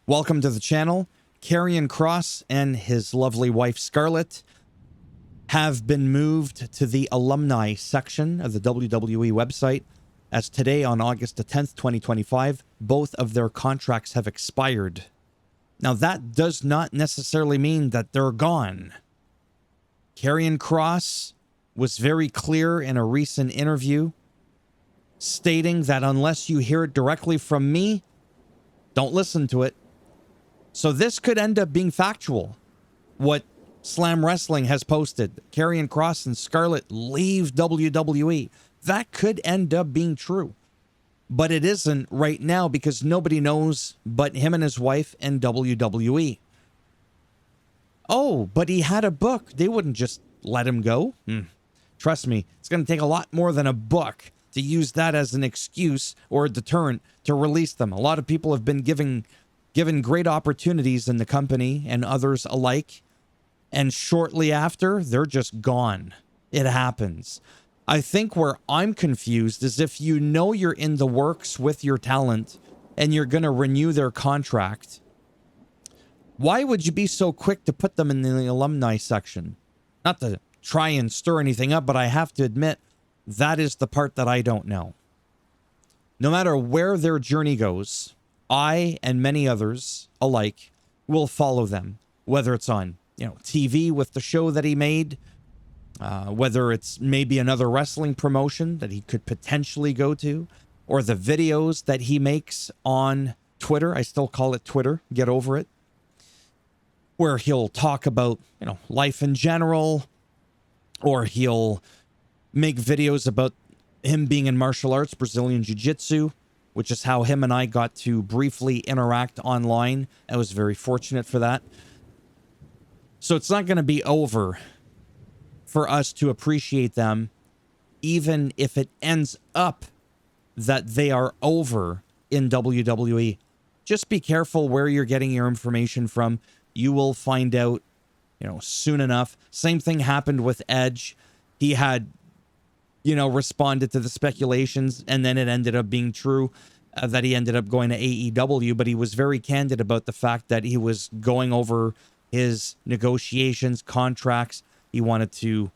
Welcome to the channel. Karrion Kross and his lovely wife Scarlett have been moved to the Alumni section of the WWE website, as today on August the 10th, 2025, both of their contracts have expired. Now that does not necessarily mean that they're gone. Karrion Kross was very clear in a recent interview, stating that unless you hear it directly from me, don't listen to it. So this could end up being factual. What Slam Wrestling has posted, Karrion Kross and Scarlett leave WWE. That could end up being true. But it isn't right now because nobody knows but him and his wife and WWE. Oh, but he had a book. They wouldn't just let him go. Trust me, it's going to take a lot more than a book to use that as an excuse or a deterrent to release them. A lot of people have been given great opportunities in the company and others alike, and shortly after, they're just gone. It happens. I think where I'm confused is if you know you're in the works with your talent and you're going to renew their contract, why would you be so quick to put them in the alumni section? Not to try and stir anything up, but I have to admit, that is the part that I don't know. No matter where their journey goes, I and many others alike will follow them, whether it's on TV with the show that he made, whether it's maybe another wrestling promotion that he could potentially go to, or the videos that he makes on Twitter. I still call it Twitter. Get over it. Where he'll talk about, life in general, or he'll make videos about him being in martial arts, Brazilian Jiu-Jitsu, which is how him and I got to briefly interact online. I was very fortunate for that. So it's not going to be over for us to appreciate them, even if it ends up that they are over in WWE. Just be careful where you're getting your information from. You will find out, soon enough. Same thing happened with Edge. He had responded to the speculations, and then it ended up being true that he ended up going to AEW, but he was very candid about the fact that he was going over his negotiations, contracts. He wanted to,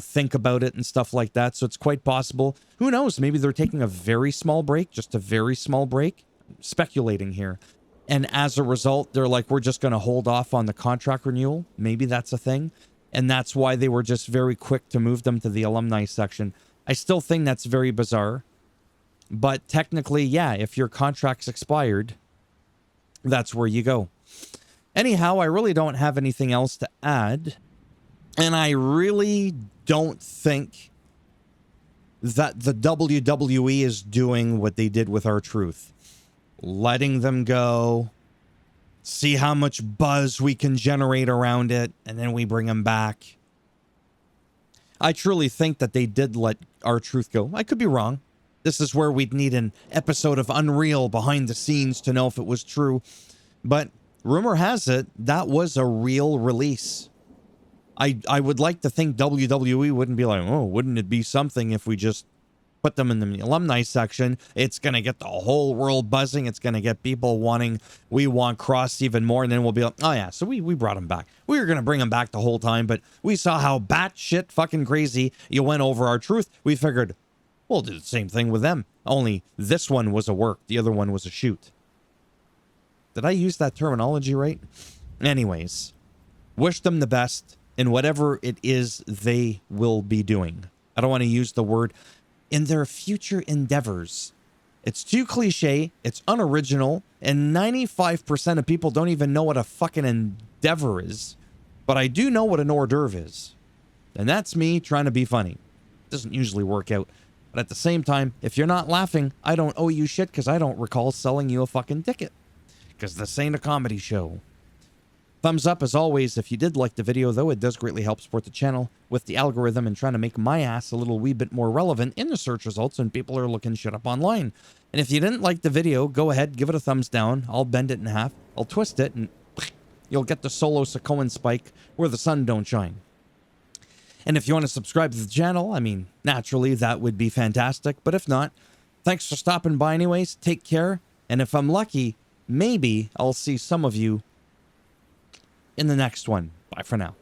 think about it and stuff like that. So it's quite possible. Who knows? Maybe they're taking a very small break, just a very small break. Speculating here. And as a result, they're like, we're just going to hold off on the contract renewal. Maybe that's a thing. And that's why they were just very quick to move them to the alumni section. I still think that's very bizarre. But technically, yeah, if your contract's expired, that's where you go. Anyhow, I really don't have anything else to add. And I really don't think that the WWE is doing what they did with R-Truth. Letting them go. See how much buzz we can generate around it, and then we bring them back. I truly think that they did let R-Truth go. I could be wrong. This is where we'd need an episode of Unreal behind the scenes to know if it was true. But rumor has it that was a real release. I would like to think WWE wouldn't be like, oh, wouldn't it be something if we just put them in the alumni section? It's going to get the whole world buzzing. It's going to get people wanting, we want Kross even more. And then we'll be like, oh yeah, so we brought him back. We were going to bring him back the whole time, but we saw how batshit fucking crazy you went over R-Truth. We figured, we'll do the same thing with them. Only this one was a work. The other one was a shoot. Did I use that terminology right? Anyways, wish them the best in whatever it is they will be doing. I don't want to use the word in their future endeavors. It's too cliche, it's unoriginal, and 95% of people don't even know what a fucking endeavor is. But I do know what an hors d'oeuvre is. And that's me trying to be funny. Doesn't usually work out. But at the same time, if you're not laughing, I don't owe you shit because I don't recall selling you a fucking ticket. Because this ain't a comedy show. Thumbs up as always if you did like the video, though. It does greatly help support the channel with the algorithm and trying to make my ass a little wee bit more relevant in the search results when people are looking shit up online. And if you didn't like the video, go ahead, give it a thumbs down. I'll bend it in half. I'll twist it and you'll get the solo Sakoan spike where the sun don't shine. And if you want to subscribe to the channel, I mean, naturally, that would be fantastic. But if not, thanks for stopping by anyways. Take care. And if I'm lucky, maybe I'll see some of you in the next one. Bye for now.